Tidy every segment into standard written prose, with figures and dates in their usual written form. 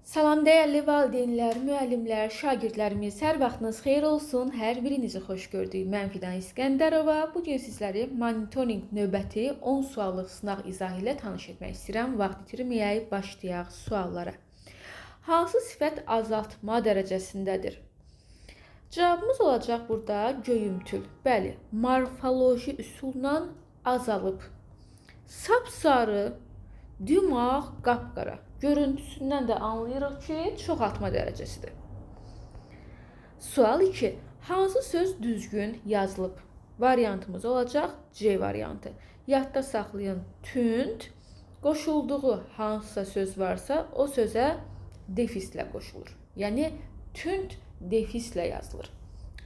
Salam dəyərli valideynlər, müəllimlər, şagirdlərimiz, hər vaxtınız xeyir olsun. Hər birinizi xoş gördük. Mən Fidan İskəndərova. Bu gün sizləri monitorinq növbəti 10 suallıq sınaq izahı ilə tanış etmək istəyirəm. Vaxt itirməyək, başlayaq suallara. Hansı sifət azaltma dərəcəsindədir? Cavabımız olacaq burada göyümtül. Bəli, morfoloji üsulla azalıb. Sapsarı, dümağ, qapqara. Görüntüsündən də anlayırıq ki, çoxaltma dərəcəsidir. Sual 2. Hansı söz düzgün yazılıb? Variantımız olacaq C variantı. Yadda saxlayın, tünd. Qoşulduğu hansısa söz varsa, o sözə defislə qoşulur. Yəni, tünd defislə yazılır.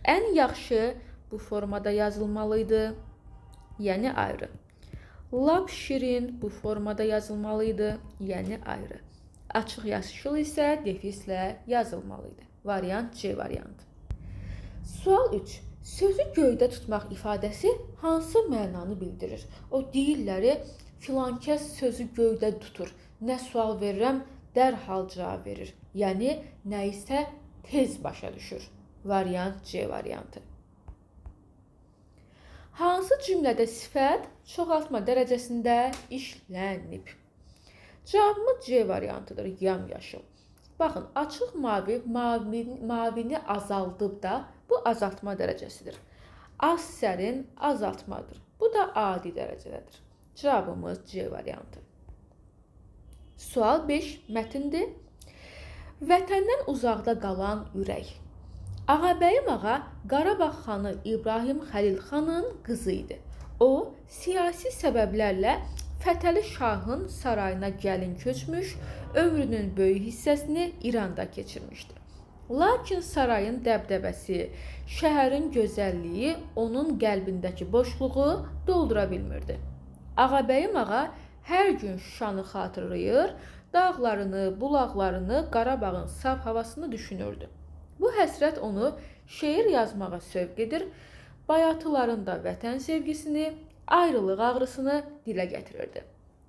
Ən yaxşı bu formada yazılmalıydı, yəni ayrı. Lap şirin bu formada yazılmalıydı, yəni ayrı. Açıq yaşıl isə defislə yazılmalıydı. Variant C variantı. Sual 3. Sözü göydə tutmaq ifadəsi hansı mənanı bildirir? O deyirləri filankəs sözü göydə tutur. Nə sual verirəm, dərhal cavab verir. Yəni, nə isə tez başa düşür. Variant C variantı. Hansı cümlədə sifət çoxaltma dərəcəsində işlənib? Cavabımız C variantıdır, yamyaşıl. Baxın, açıq mavini azaldıb da bu azaltma dərəcəsidir. Az sərin azaltmadır. Bu da adi dərəcədədir. Cavabımız C variantı. Sual 5 mətindir. Vətəndən uzaqda qalan ürək. Ağabəyim ağa Qarabağ xanı İbrahim Xəlil xanın qızı idi. O, siyasi səbəblərlə Fətəli Şahın sarayına gəlin köçmüş, ömrünün böyük hissəsini İranda keçirmişdi. Lakin sarayın dəbdəbəsi, şəhərin gözəlliyi onun qəlbindəki boşluğu doldura bilmirdi. Ağabəyim ağa hər gün Şuşanı xatırlayır, dağlarını, bulaqlarını, Qarabağın saf havasını düşünürdü. Bu həsrət onu şeir yazmağa sövq edir, bayatılarında vətən sevgisini, ayrılıq ağrısını dilə gətirirdi.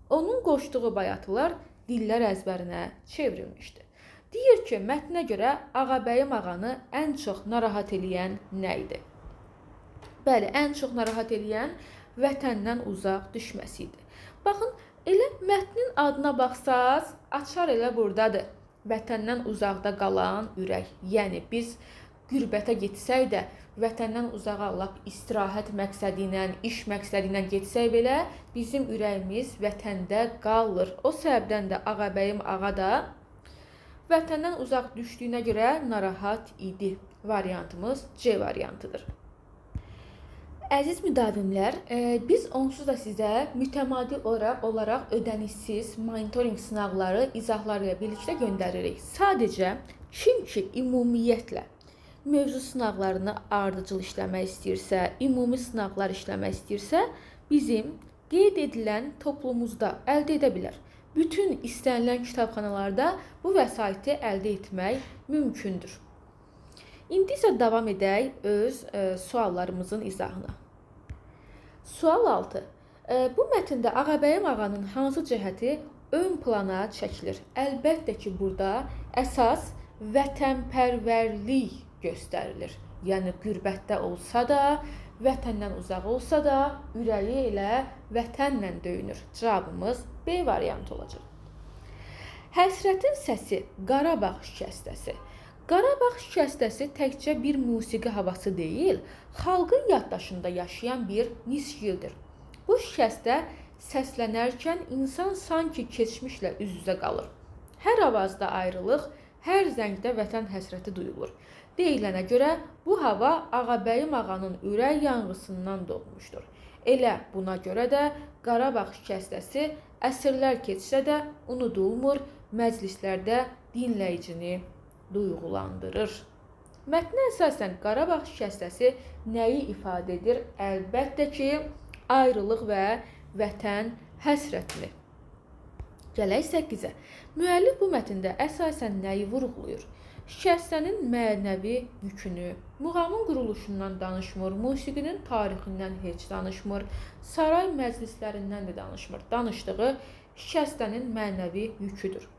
Onun qoşduğu bayatılar dillər əzbərinə çevrilmişdi. Deyir ki, mətnə görə Ağabəyim ağanı ən çox narahat eləyən nə idi? Bəli, ən çox narahat eləyən vətəndən uzaq düşməsi idi. Baxın, elə mətnin adına baxsaz, açar elə buradadır. Vətəndən uzaqda qalan ürək. Yəni, biz qürbətə getsək də, vətəndən uzağa lap istirahət məqsədi ilə, iş məqsədi ilə getsək belə, bizim ürəyimiz vətəndə qalır. O səbəbdən də Ağabəyim ağa da vətəndən uzaq düşdüyünə görə narahat idi. Variantımız C variantıdır. Əziz müdavimlər, biz onsuz da sizə mütəmadi olaraq ödənişsiz monitorinq sınaqları izahları ilə birlikdə göndəririk. Sadəcə kim ki ümumiyyətlə mövzu sınaqlarını ardıcıl işləmək istəyirsə, ümumi sınaqlar işləmək istəyirsə, bizim qeyd edilən toplumumuzda əldə edə bilər. Bütün istənilən kitabxanalarda bu vəsaiti əldə etmək mümkündür. İndi isə davam edək öz suallarımızın izahına. Sual 6. Bu mətndə Ağabəyim ağanın hansı cəhəti ön plana çəkilir? Əlbəttə ki, burada əsas vətənpərvərlik göstərilir. Yəni, qürbətdə olsa da, vətəndən uzaq olsa da, ürəyi elə vətənlə döyünür. Cavabımız B variantı olacaq. Həsrətin səsi, Qarabağ şikəstəsi. Qarabağ şikəstəsi təkcə bir musiqi havası deyil, xalqın yaddaşında yaşayan bir nisgildir. Bu şikəstə səslənərkən insan sanki keçmişlə üz-üzə qalır. Hər avazda ayrılıq, hər zəngdə vətən həsrəti duyulur. Deyilənə görə bu hava Ağabəyim ağanın ürək yanğısından doğmuşdur. Elə buna görə də Qarabağ şikəstəsi əsrlər keçsə də unudulmur, məclislərdə dinləyicini duyğulandırır. Mətnə əsasən Qarabağ şikəstəsi nəyi ifadə edir? Əlbəttə ki, ayrılıq və vətən həsrətini. Gələk 8-ə. Müəllif bu mətndə əsasən nəyi vurğulayır? Şikəstənin mənəvi yükünü, muğamın quruluşundan danışmır, musiqinin tarixindən heç danışmır, saray məclislərindən də danışmır. Danışdığı şikəstənin mənəvi yüküdür.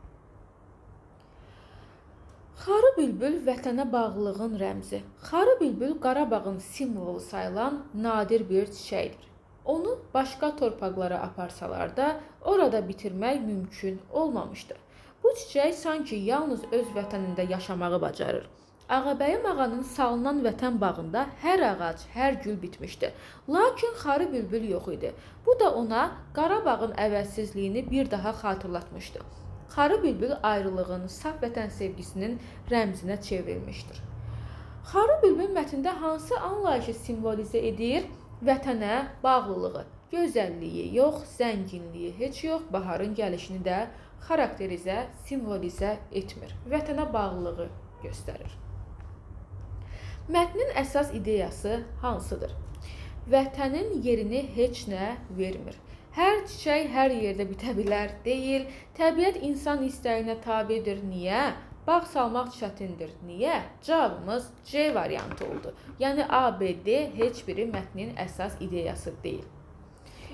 Xarı bülbül vətənə bağlılığın rəmzi. Xarı bülbül Qarabağın simvolu sayılan nadir bir çiçəkdir. Onu başqa torpaqlara aparsalar da orada bitirmək mümkün olmamışdır. Bu çiçək sanki yalnız öz vətənində yaşamağı bacarır. Ağabəyim ağanın salınan vətən bağında hər ağac, hər gül bitmişdi. Lakin xarı bülbül yox idi. Bu da ona Qarabağın əvəzsizliyini bir daha xatırlatmışdı. Xarı bülbül ayrılığın, saf vətən sevgisinin rəmzinə çevrilmişdir. Xarı bülbül mətndə hansı anlayışı simvolizə edir? Vətənə bağlılığı, gözəlliyi yox, zənginliyi heç yox, baharın gəlişini də xarakterizə, simvolizə etmir. Vətənə bağlılığı göstərir. Mətnin əsas ideyası hansıdır? Vətənin yerini heç nə vermir. Hər çiçək hər yerdə bitə bilər, deyil. Təbiət insan istəyinə tabedir. Niyə? Bağ salmaq çətindir. Niyə? Cavabımız C variantı oldu. Yəni A, B, D heç biri mətnin əsas ideyası deyil.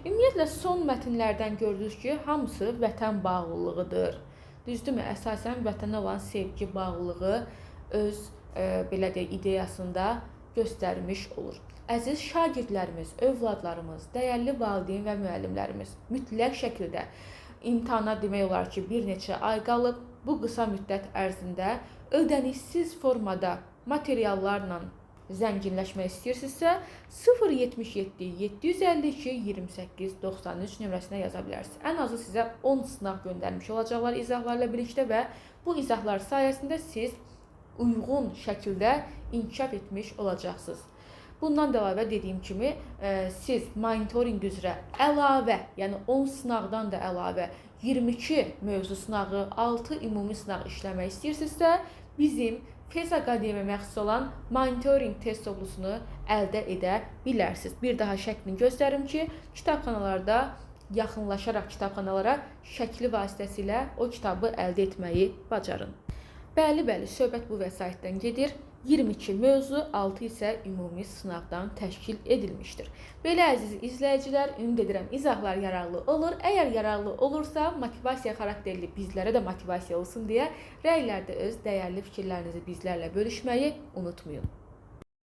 Ümumiyyətlə, son mətnlərdən gördünüz ki, hamısı vətən bağlılığıdır. Düzdürmü? Əsasən vətənə olan sevgi, bağlılığı öz belə deyək, ideyasında göstərmiş olur. Əziz şagirdlərimiz, övladlarımız, dəyərli valideyn və müəllimlərimiz mütləq şəkildə imtahana demək olar ki, bir neçə ay qalıb. Bu qısa müddət ərzində ödənişsiz formada materiallarla zənginləşmək istəyirsinizsə 077 752 28 93 nömrəsinə yaza bilərsiniz. Ən azı sizə 10 sınaq göndərmiş olacaqlar izahlarla birlikdə və bu izahlar sayəsində siz uyğun şəkildə inkişaf etmiş olacaqsınız. Bundan da əlavə dediyim kimi, siz monitorinq üzrə əlavə, yəni 10 sınaqdan da əlavə 22 mövzu sınağı, 6 ümumi sınaq işləmək istəyirsinizsə, bizim Fez Akademiya məxsus olan monitorinq test toplusunu əldə edə bilərsiniz. Bir daha şəklini göstərim ki, kitabxanalarda yaxınlaşaraq kitabxanalara şəkli vasitəsilə o kitabı əldə etməyi bacarın. Bəli, söhbət bu vəsaitdən gedir. 22 mövzu, 6 isə ümumi sınaqdan təşkil edilmişdir. Belə əziz izləyicilər, ümid edirəm izahlar yararlı olur. Əgər yararlı olursa, motivasiya xarakterli bizlərə də motivasiya olsun deyə rəylərdə öz dəyərli fikirlərinizi bizlərlə bölüşməyi unutmayın.